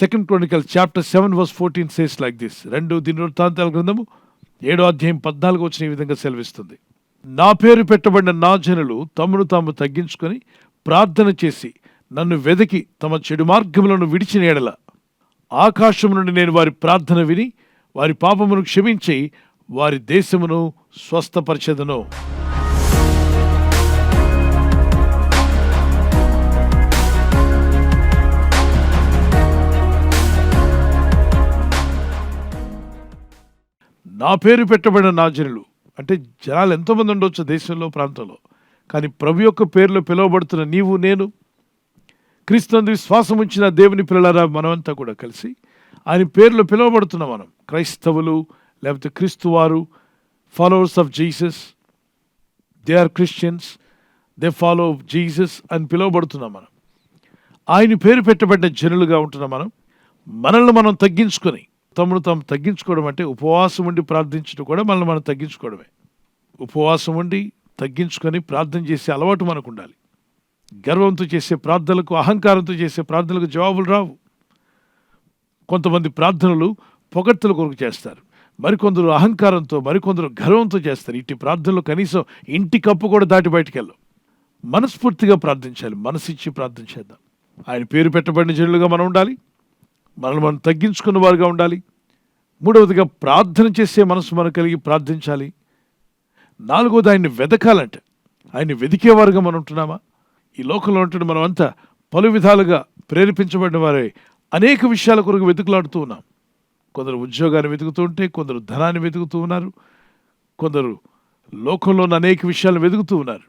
2 Chronicles chapter 7 verse 14 says like this. 2 దినవృత్తాంతాల గ్రంథము 7వ అధ్యాయం 14 వచ్చిన ఈ విధంగా సెలవిస్తుంది. నా పేరు పెట్టబడిన నా జనులు తమను తాము తగ్గించుకొని ప్రార్థన చేసి నన్ను వెదకి తమ చెడు మార్గములను విడిచిన ఎడల ఆకాశము నుండి నేను వారి ప్రార్థన విని వారి పాపమును క్షమించి వారి దేశమును స్వస్థపరచెదను. నా పేరు పెట్టబడిన నా జనులు అంటే జనాలు ఎంతోమంది ఉండొచ్చు దేశంలో, ప్రాంతంలో. కానీ ప్రభు యొక్క పేరులో పిలువబడుతున్న నీవు, నేను, క్రీస్తునందు విశ్వాసం ఉంచిన దేవుని పిల్లలారా మనమంతా కూడా కలిసి ఆయన పేరులో పిలువబడుతున్నాం. మనం క్రైస్తవులు లేకపోతే క్రీస్తువారు, followers of Jesus, they are Christians, they follow Jesus అని పిలువబడుతున్నాం. మనం ఆయన పేరు పెట్టబడిన జనులుగా ఉంటున్నాం. మనల్ని మనం తగ్గించుకొని, తమను తాము తగ్గించుకోవడం అంటే ఉపవాసం ఉండి ప్రార్థించడం కూడా మనల్ని మనం తగ్గించుకోవడమే. ఉపవాసం ఉండి తగ్గించుకొని ప్రార్థన చేసే అలవాటు మనకు ఉండాలి. గర్వంతో చేసే ప్రార్థనలకు, అహంకారంతో చేసే ప్రార్థనలకు జవాబులు రావు. కొంతమంది ప్రార్థనలు పొగడ్తల కొరకు చేస్తారు, మరికొందరు అహంకారంతో, మరికొందరు గర్వంతో చేస్తారు. ఇట్టి ప్రార్థనలు కనీసం ఇంటి కప్పు కూడా దాటి బయటికి వెళ్ళవు. మనస్ఫూర్తిగా ప్రార్థించాలి, మనసిచ్చి ప్రార్థన చేద్దాం. ఆయన పేరు పెట్టబడిన జనులుగా మనం ఉండాలి, మనల్ని మనం తగ్గించుకున్న వారుగా ఉండాలి. మూడవదిగా ప్రార్థన చేసే మనసు మనం కలిగి ప్రార్థించాలి. నాలుగవది ఆయన్ని వెదకాలంటే ఆయన్ని వెదికేవారుగా మనం ఉంటున్నామా? ఈ లోకంలో ఉంటున్న మనం అంతా పలు విధాలుగా ప్రేరేపించబడిన వారే అనేక విషయాల కొరకు వెతుకులాడుతూ ఉన్నాం. కొందరు ఉద్యోగాన్ని వెతుకుతూ ఉంటే, కొందరు ధనాన్ని వెతుకుతూ ఉన్నారు, కొందరు లోకంలో ఉన్న అనేక విషయాలను వెతుకుతూ ఉన్నారు.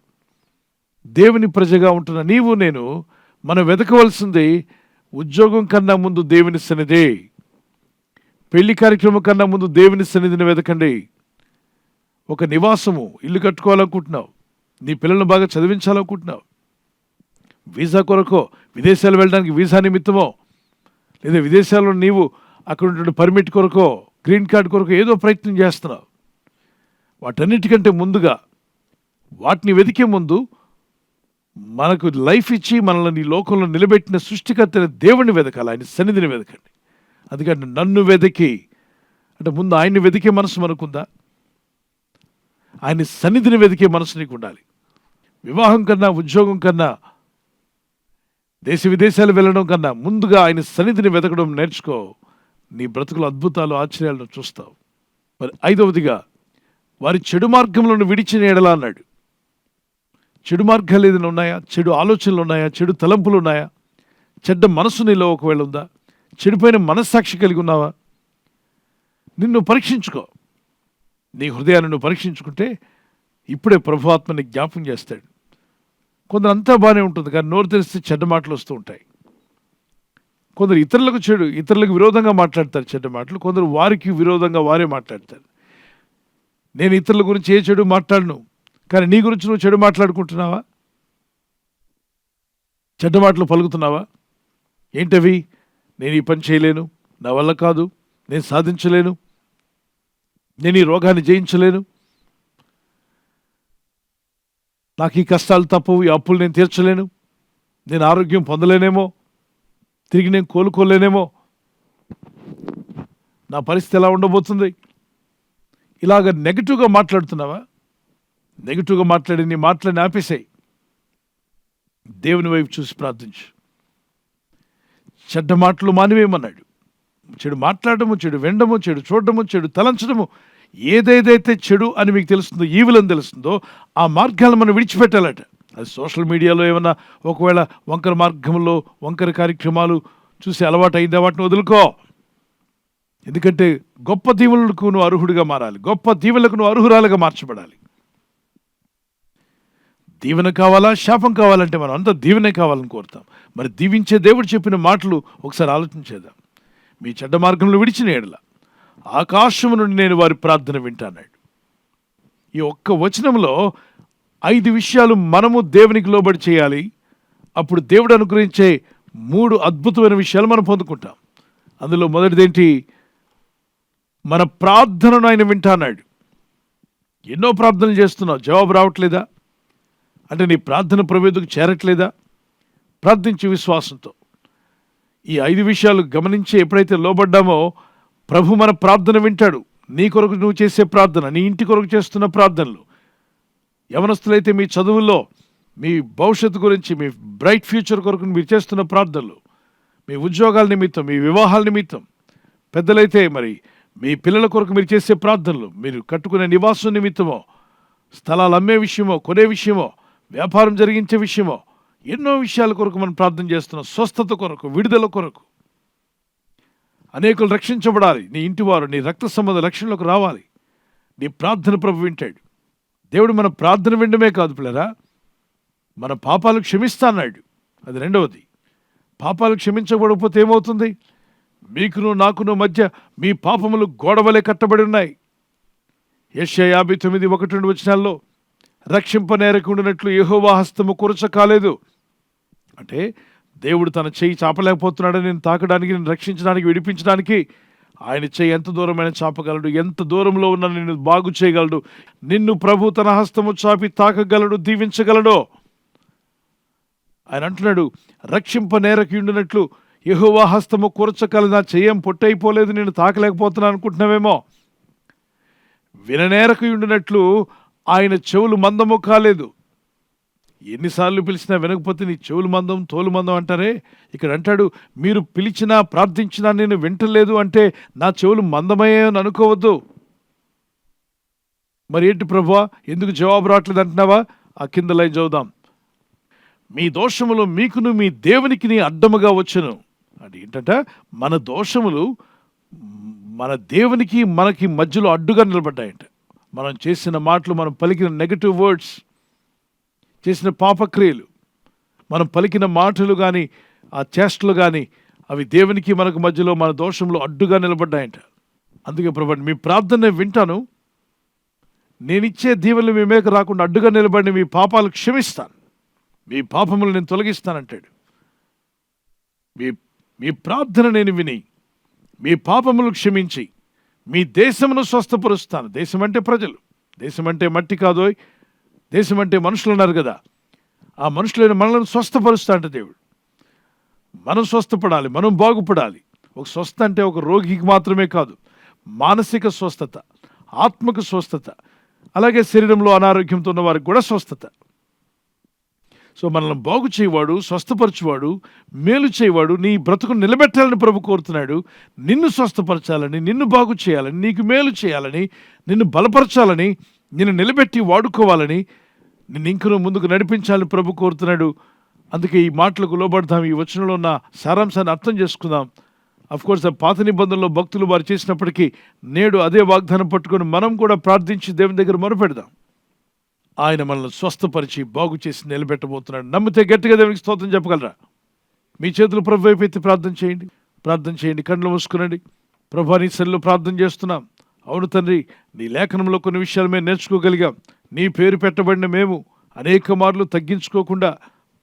దేవుని ప్రజగా ఉంటున్న నీవు, నేను మనం వెతకవలసింది ఉద్యోగం కన్నా ముందు దేవుని సన్నిధే. పెళ్లి కార్యక్రమం కన్నా ముందు దేవుని సన్నిధిని వెతకండి. ఒక నివాసము, ఇల్లు కట్టుకోవాలనుకుంటున్నావు, నీ పిల్లలను బాగా చదివించాలనుకుంటున్నావు, వీసా కొరకో, విదేశాలు వెళ్ళడానికి వీసా నిమిత్తమో, లేదా విదేశాల్లో నీవు అక్కడ ఉండే పర్మిట్ కొరకో, గ్రీన్ కార్డ్ కొరకో ఏదో ప్రయత్నం చేస్తున్నావు. వాటన్నిటికంటే ముందుగా, వాటిని వెతికే ముందు మనకు లైఫ్ ఇచ్చి మనల్ని ఈ లోకంలో నిలబెట్టిన సృష్టికర్త దేవుణ్ణి వెతకాలి, ఆయన సన్నిధిని వెతకండి. అందుకంటే నన్ను వెతికి అంటే ముందు ఆయన్ని వెతికే మనసు మనకుందా? ఆయన సన్నిధిని వెతికే మనసు నీకు ఉండాలి. వివాహం కన్నా, ఉద్యోగం కన్నా, దేశ విదేశాలు వెళ్ళడం కన్నా ముందుగా ఆయన సన్నిధిని వెతకడం నేర్చుకో. నీ బ్రతుకులు అద్భుతాలు, ఆశ్చర్యాలను చూస్తావు. మరి ఐదవదిగా, వారి చెడు మార్గంలో విడిచిన ఎడల అన్నాడు. చెడు మార్గాలు ఏదైనా ఉన్నాయా? చెడు ఆలోచనలు ఉన్నాయా? చెడు తలంపులు ఉన్నాయా? చెడ్డ మనసు నీలో ఒకవేళ ఉందా? చెడిపోయిన మనస్సాక్షి కలిగి ఉన్నావా? నిన్ను పరీక్షించుకో. నీ హృదయాన్ని నువ్వు పరీక్షించుకుంటే ఇప్పుడే ప్రభు ఆత్మని జ్ఞాపకం చేస్తాడు. కొందరు అంతా బాగానే ఉంటుంది, కానీ నోరు తెరిస్తే చెడ్డ మాటలు వస్తూ ఉంటాయి. కొందరు ఇతరులకు విరోధంగా మాట్లాడతారు చెడ్డ మాటలు, కొందరు వారికి విరోధంగా వారే మాట్లాడతారు. నేను ఇతరుల గురించి ఏ చెడు మాట్లాడను, కానీ నీ గురించి నువ్వు చెడు మాట్లాడుకుంటున్నావా? చెడ్డ మాటలు పలుకుతున్నావా? ఏంటవి? నేను ఈ పని చేయలేను, నా వల్ల కాదు, నేను సాధించలేను, నేను ఈ రోగాన్ని జయించలేను, నాకు ఈ కష్టాలు తప్పవు, ఈ అప్పులు నేను తీర్చలేను, నేను ఆరోగ్యం పొందలేనేమో, తిరిగి నేను కోలుకోలేనేమో, నా పరిస్థితి ఎలా ఉండబోతుంది? ఇలాగ నెగిటివ్గా మాట్లాడుతున్నావా? నెగిటివ్గా మాట్లాడి నీ మాటలని ఆపేసాయి. దేవుని వైపు చూసి ప్రార్థించు. చెడ్డ మాటలు మానివేయమన్నాడు. చెడు మాట్లాడము, చెడు వినడము, చెడు చూడడము, చెడు తలంచడము, ఏదేదైతే చెడు అని మీకు తెలుస్తుందో, ఈవిల్ అని తెలుస్తుందో ఆ మార్గాలను మనం విడిచిపెట్టాలట. అది సోషల్ మీడియాలో ఏమన్నా ఒకవేళ వంకర మార్గంలో వంకర కార్యక్రమాలు చూసి అలవాటు అయిందా, వాటిని వదులుకో. ఎందుకంటే గొప్ప దీవెనలకు నువ్వు అర్హుడిగా మారాలి, గొప్ప దీవెనలకు నువ్వు అర్హురాలుగా మార్చబడాలి. దీవెన కావాలా, శాపం కావాలంటే మనం అంతా దీవెనే కావాలని కోరుతాం. మరి దీవించే దేవుడు చెప్పిన మాటలు ఒకసారి ఆలోచించేద్దాం. మీ చెడ్డ మార్గంలో విడిచిన ఎడల ఆకాశము నుండి నేను వారి ప్రార్థన వింటాన్నాడు. ఈ ఒక్క వచనంలో 5 విషయాలు మనము దేవునికి లోబడి చేయాలి. అప్పుడు దేవుడు అనుగ్రహించే 3 అద్భుతమైన విషయాలు మనం పొందుకుంటాం. అందులో మొదటిదేంటి? మన ప్రార్థనను ఆయన వింటాన్నాడు. ఎన్నో ప్రార్థనలు చేస్తున్నావు, జవాబు రావట్లేదా? అంటే నీ ప్రార్థన ప్రభువుకు చేరట్లేదా? ప్రార్థించే విశ్వాసంతో ఈ 5 విషయాలు గమనించి ఎప్పుడైతే లోబడ్డామో ప్రభు మన ప్రార్థన వింటాడు. నీ కొరకు నువ్వు చేసే ప్రార్థన, నీ ఇంటి కొరకు చేస్తున్న ప్రార్థనలు, యవనస్తులైతే మీ చదువుల్లో, మీ భవిష్యత్తు గురించి, మీ బ్రైట్ ఫ్యూచర్ కొరకు మీరు చేస్తున్న ప్రార్థనలు, మీ ఉద్యోగాల నిమిత్తం, మీ వివాహాల నిమిత్తం, పెద్దలైతే మరి మీ పిల్లల కొరకు మీరు చేసే ప్రార్థనలు, మీరు కట్టుకునే నివాసం నిమిత్తమో, స్థలాలు అమ్మే విషయమో, కొనే విషయమో, వ్యాపారం జరిగించే విషయమో, ఎన్నో విషయాల కొరకు మనం ప్రార్థన చేస్తున్నాం. స్వస్థత కొరకు, విడుదల కొరకు, అనేకులు రక్షించబడాలి, నీ ఇంటి వారు నీ రక్త సంబంధ రక్షణలోకి రావాలి. నీ ప్రార్థన ప్రభు వింటాడు. దేవుడు మన ప్రార్థన వినడమే కాదు పిల్లరా, మన పాపాలు క్షమిస్తా అన్నాడు. అది రెండవది. పాపాలు క్షమించబడకపోతే ఏమవుతుంది? మీకును నాకును మధ్య మీ పాపములు గోడవలే కట్టబడి ఉన్నాయి. యెషయా 59:1-2 రక్షింపనేరకుండానట్లు యెహోవా హస్తము కురచ కాలేదు. అంటే దేవుడు తన చెయ్యి చాపలేకపోతున్నాడని నేను తాకడానికి, నేను రక్షించడానికి, విడిపించడానికి ఆయన చెయ్యి ఎంత దూరమైన చాపగలడు, ఎంత దూరంలో ఉన్న నిన్ను బాగు చేయగలడు, నిన్ను ప్రభు తన హస్తము చాపి తాకగలడు, దీవించగలడో. ఆయన అంటున్నాడు, రక్షింపనేరకుండానట్లు యెహోవా హస్తము కురచగలదు. నా చెయ్యం పొట్టయిపోలేదు, నేను తాకలేకపోతున్నాను అనుకుంటున్నావేమో. విననేరకుండానట్లు ఆయన చెవులు మందము కాలేదు. ఎన్నిసార్లు పిలిచినా వినకపోతే నీ చెవులు మందం, తోలు మందం అంటారే. ఇక్కడ అంటాడు, మీరు పిలిచినా ప్రార్థించినా నేను వింటలేదు అంటే నా చెవులు మందమయ్యే అని అనుకోవద్దు. మరి ఏంటి ప్రభువా, ఎందుకు జవాబు రావట్లేదు అంటున్నావా? ఆ కింద లైన్ చదువుదాం. మీ దోషములు మీకును మీ దేవునికి నీ అడ్డముగా వచ్చును. అంటే ఏంటంట, మన దోషములు మన దేవునికి మనకి మధ్యలో అడ్డుగా నిలబడ్డాయంట. మనం చేసిన మాటలు, మనం పలికిన నెగటివ్ వర్డ్స్, చేసిన పాపక్రియలు, మనం పలికిన మాటలు కానీ ఆ చేష్టలు కానీ అవి దేవునికి మనకు మధ్యలో మన దోషంలో అడ్డుగా నిలబడ్డాయంట. అందుకే ప్రభు మీ ప్రార్థన వింటాను, నేనిచ్చే దీవెనలు మీ మీదకు రాకుండా అడ్డుగా నిలబడి మీ పాపాలు క్షమిస్తాను, మీ పాపములు నేను తొలగిస్తానంటాడు. మీ ప్రార్థన నేను విని మీ పాపములు క్షమించి మీ దేశమును స్వస్థపరుస్తాను. దేశం అంటే ప్రజలు, దేశం అంటే మట్టి కాదోయ్, దేశం అంటే మనుషులు ఉన్నారు కదా, ఆ మనుషులైన మనల్ని స్వస్థపరుస్తా అంటే దేవుడు. మనం స్వస్థపడాలి, మనం బాగుపడాలి. ఒక స్వస్థ అంటే ఒక రోగికి మాత్రమే కాదు, మానసిక స్వస్థత, ఆత్మకు స్వస్థత, అలాగే శరీరంలో అనారోగ్యంతో ఉన్న వారికి కూడా స్వస్థత. సో మనల్ని బాగు చేయవాడు, స్వస్థపరచువాడు, మేలు చేయవాడు, నీ బ్రతుకును నిలబెట్టాలని ప్రభు కోరుతున్నాడు. నిన్ను స్వస్థపరచాలని, నిన్ను బాగు చేయాలని, నీకు మేలు చేయాలని, నిన్ను బలపరచాలని, నిన్ను నిలబెట్టి వాడుకోవాలని, నిన్ను ఇంకనూ ముందుకు నడిపించాలని ప్రభు కోరుతున్నాడు. అందుకే ఈ మాటలకు లోబడదాం, ఈ వచనంలో ఉన్న సారాంశాన్ని అర్థం చేసుకుందాం. అఫ్కోర్స్ పాత నిబంధనలో భక్తులు వారు చేసినప్పటికీ నేడు అదే వాగ్దానం పట్టుకొని మనం కూడా ప్రార్థించి దేవుని దగ్గర మొరపెడదాం. ఆయన మనల్ని స్వస్థపరిచి బాగు చేసి నిలబెట్టబోతున్నాడు. నమ్మితే గట్టిగా దేవునికి స్తోత్రం చెప్పగలరా? మీ చేతులు ప్రభు వైపు ఎత్తి ప్రార్థన చేయండి, ప్రార్థన చేయండి, కళ్ళు మూసుకునండి. ప్రభు నీ సన్నిధిలో ప్రార్థన చేస్తున్నాం. అవును తండ్రి, నీ లేఖనంలో కొన్ని విషయాలు మేము నేర్చుకోగలిగాం. నీ పేరు పెట్టబడిన మేము అనేక మార్లు తగ్గించుకోకుండా,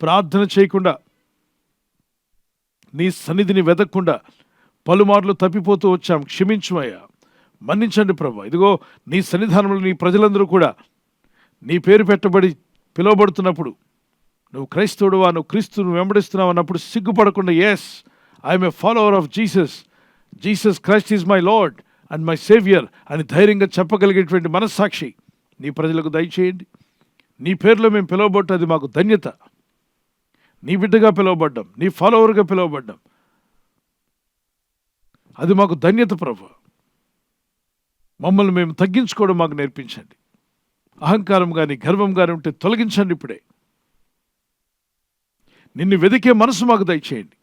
ప్రార్థన చేయకుండా, నీ సన్నిధిని వెతకకుండా పలుమార్లు తప్పిపోతూ వచ్చాం. క్షమించుమయ్యా, మన్నించండి ప్రభు. ఇదిగో నీ సన్నిధానంలో నీ ప్రజలందరూ కూడా నీ పేరు పెట్టబడి పిలువబడుతున్నప్పుడు, నువ్వు క్రైస్తవుడువా, నువ్వు క్రీస్తును వెంబడిస్తున్నావు అన్నప్పుడు సిగ్గుపడకుండా, yes I'm a follower of Jesus, Jesus Christ is my Lord and my saviour అని ధైర్యంగా చెప్పగలిగేటువంటి మనస్సాక్షి నీ ప్రజలకు దయచేయండి. నీ పేరులో మేము పిలువబడ్డం అది మాకు ధన్యత. నీ బిడ్డగా పిలువబడ్డాం, నీ ఫాలోవర్గా పిలువబడ్డాం, అది మాకు ధన్యత ప్రభు. మమ్మల్ని మేము తగ్గించుకోవడం మాకు నేర్పించండి. అహంకారం కానీ గర్వం కానీ ఉంటే తొలగించండి ఇప్పుడే. నిన్ను వెదికే మనసు మాకు దయచేయండి.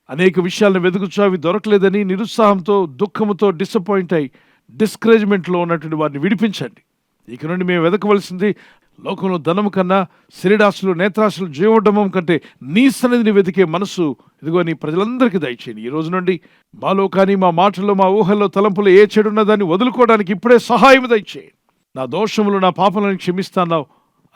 అనేక విషయాలను వెతుకుచు అవి దొరకలేదని నిరుత్సాహంతో, దుఃఖంతో, డిసప్పాయింట్ అయి డిస్కరేజ్మెంట్లో ఉన్నటువంటి వారిని విడిపించండి. ఇక నుండి మేము వెతకవలసింది లోకంలో ధనము కన్నా, శరీరాశులు, నేత్రాశులు, జీవోడమం కంటే నీ సన్నిధిని వెతికే మనసు ఇదిగో నీ ప్రజలందరికీ దయచేయండి. ఈ రోజు నుండి మాలో కానీ, మా మాటల్లో, మా ఊహల్లో, తలంపులో ఏ చెడున్న దాన్ని వదులుకోవడానికి ఇప్పుడే సహాయం దయచేయండి. నా దోషములు, నా పాపలను క్షమిస్తాన్నావు.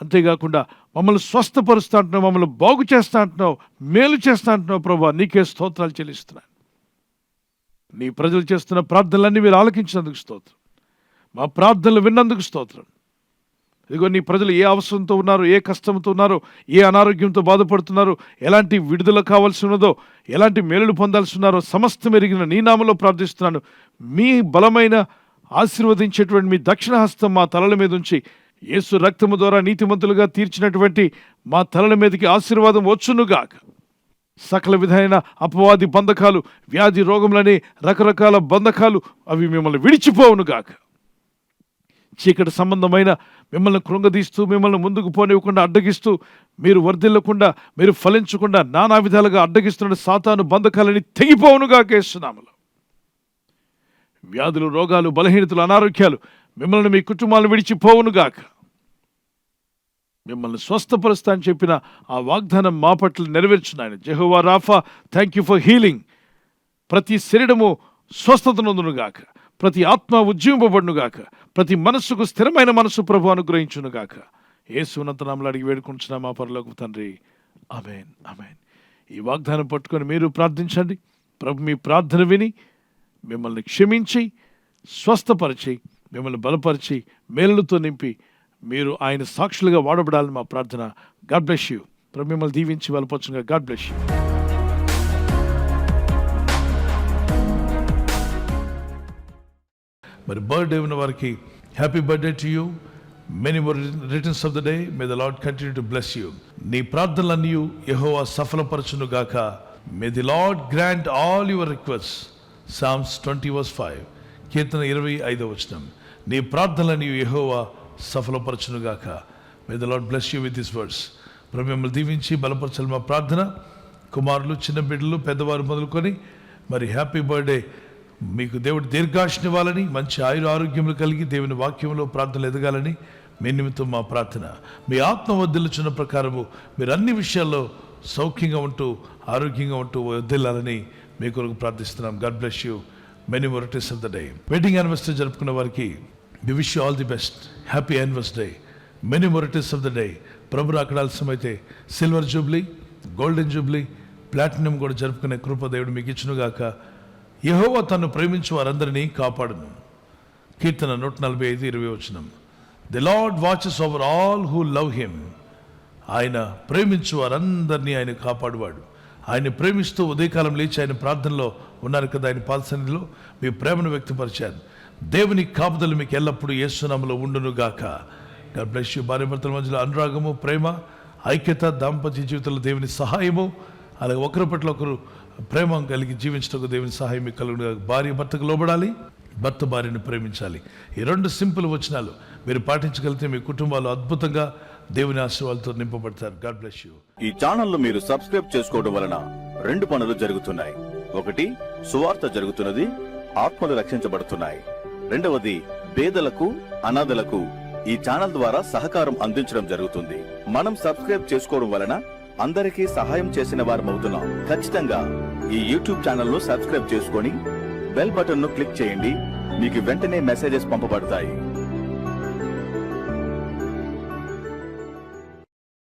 అంతేకాకుండా మమ్మల్ని స్వస్థపరుస్తా అంటున్నావు, మమ్మల్ని బాగు చేస్తా అంటున్నావు, మేలు చేస్తా అంటున్నావు ప్రభా. నీకే స్తోత్రాలు చెల్లిస్తున్నాను. నీ ప్రజలు చేస్తున్న ప్రార్థనలన్నీ మీరు ఆలకించినందుకు స్తోత్రం. మా ప్రార్థనలు విన్నందుకు స్తోత్రం. ఇదిగో నీ ప్రజలు ఏ అవసరంతో ఉన్నారో, ఏ కష్టంతో ఉన్నారో, ఏ అనారోగ్యంతో బాధపడుతున్నారో, ఎలాంటి విడుదల కావాల్సి ఉన్నదో, ఎలాంటి మేలులు పొందాల్సి ఉన్నారో సమస్తం ఎరిగిన నీ నామములో ప్రార్థిస్తున్నాను. మీ బలమైన ఆశీర్వదించేటువంటి మీ దక్షిణ హస్తం మా తలల మీద ఉంచి, యేసు రక్తము ద్వారా నీతిమంతులుగా తీర్చినటువంటి మా తలల మీదకి ఆశీర్వాదం వచ్చునుగాక. సకల విధమైన అపవాది బంధకాలు, వ్యాధి రోగములని రకరకాల బంధకాలు అవి మిమ్మల్ని విడిచిపోవునుగాక. చీకటి సంబంధమైన మిమ్మల్ని కృంగదీస్తూ, మిమ్మల్ని ముందుకు పోనివ్వకుండా అడ్డగిస్తూ, మీరు వర్ధిల్లకుండా, మీరు ఫలించకుండా నానా విధాలుగా అడ్డగిస్తున్న సాతాను బంధకాలని తెగిపోవునుగాక యేసునామములో. వ్యాధులు, రోగాలు, బలహీనతలు, అనారోగ్యాలు మిమ్మల్ని, మీ కుటుంబాలను విడిచిపోవునుగాక. మిమ్మల్ని స్వస్థపరుస్తా అని చెప్పిన ఆ వాగ్దానం మా పట్ల నెరవేర్చున్నాయన. యెహోవా రాఫా, థ్యాంక్ యూ ఫర్ హీలింగ్. ప్రతి శరీరము స్వస్థత నొందునుగాక, ప్రతి ఆత్మ ఉజ్జీవింపబడునుగాక, ప్రతి మనస్సుకు స్థిరమైన మనస్సు ప్రభు అనుగ్రహించునుగాక. యేసు ఉన్నత నామములో అడిగి వేడుకుంటున్నాం మా పరలోకపు తండ్రి. ఆమేన్, ఆమేన్. ఈ వాగ్దానం పట్టుకొని మీరు ప్రార్థించండి. ప్రభు మీ ప్రార్థన విని మిమ్మల్ని క్షమించి, స్వస్థపరిచి, మిమ్మల్ని బలపరిచి, మేలులతో నింపి మీరు ఆయన సాక్షులుగా వాడబడాలని మా ప్రార్థన. God bless you. ప్రభు మిమ్మల్ని దీవించి బలపరచుగా. God bless you. మరి బర్త్డే ఉన్న వారికి happy birthday to you. Many more returns of the day. May the Lord continue to bless you. నీ ప్రార్థనలన్నీ యెహోవా సఫలపరచును గాక. May the Lord grant all your request. Psalms 20:5. కీర్తన 25 నీ ప్రార్థనలని యెహోవా సఫలపరచును గాక. May the Lord bless you with this words. ప్రభు మిమ్మల్ని దీవించి బలపరచాలి మా ప్రార్థన. కుమారులు, చిన్న బిడ్డలు, పెద్దవారు మొదలుకొని మరి హ్యాపీ బర్త్డే. మీకు దేవుడు దీర్ఘాయుష్ని ఇవ్వాలని, మంచి ఆరోగ్యములు కలిగి దేవుని వాక్యంలో ప్రార్థనలు ఎదగాలని మీ నిమిత్తం మా ప్రార్థన. మీ ఆత్మ వర్ధిల్లుచున్న ప్రకారము మీరు అన్ని విషయాల్లో సౌఖ్యంగా ఉంటూ, ఆరోగ్యంగా ఉంటూ వర్ధిల్లాలని మీ కొరకు ప్రార్థిస్తున్నాం. God bless you. Many more returns of the day. Wedding anniversary జరుపుకున్న వారికి we wish you all the best. Happy anniversary. Many more returns of the day. ప్రభు అక్కడ ఆలస్యమైతే silver jubilee, golden jubilee, platinum కూడా జరుపుకునే కృప దేవుడు మీకు ఇచ్చునుగాక. యెహోవా తను ప్రేమించు వారందరినీ కాపాడును. కీర్తన 145:20. The lord watches over all who love him. ఆయన ప్రేమించు వారందరినీ ఆయన కాపాడువాడు. ఆయన ప్రేమిస్తూ ఉదయకాలం లేచి ఆయన ప్రార్థనలో ఉన్నారు కదా, ఆయన పాద సన్నిధిలో మీ ప్రేమను వ్యక్తపరిచారు. దేవుని కాపుదలు మీకు ఎల్లప్పుడూ యేసు నామములో ఉండునుగాక. God bless you. భార్యాభర్తల మధ్యలో అనురాగము, ప్రేమ, ఐక్యత, దాంపత్య జీవితంలో దేవుని సహాయము, అలాగే ఒకరి పట్ల ఒకరు ప్రేమ కలిగి జీవించటకు దేవుని సహాయం మీకు కలుగును. భార్య భర్తకు లోబడాలి, భర్త భార్యను ప్రేమించాలి. ఈ 2 సింపుల్ వచనాలు మీరు పాటించగలిగితే మీ కుటుంబాలు అద్భుతంగా దేవుని ఆశీర్వాదాలతో నింపబడతారు. God bless you. ఈ ఛానల్ ను మీరు సబ్స్క్రైబ్ చేసుకోవడం వలన 2 పనులు జరుగుతున్నాయి. ఒకటి, సువార్త జరుగుతున్నది, ఆత్మలు రక్షించబడుతున్నాయి. రెండవది, పేదలకు, అనాథలకు ఈ ఛానల్ ద్వారా సహకారం అందించడం జరుగుతుంది. మనం సబ్స్క్రైబ్ చేసుకోవడం వలన అందరికీ సహాయం చేసిన వారమవుతున్నాం. ఖచ్చితంగా ఈ యూట్యూబ్ ఛానల్ ను సబ్స్క్రైబ్ చేసుకొని బెల్ బటన్ ను క్లిక్ చేయండి. మీకు వెంటనే మెసేజెస్ పంపబడతాయి.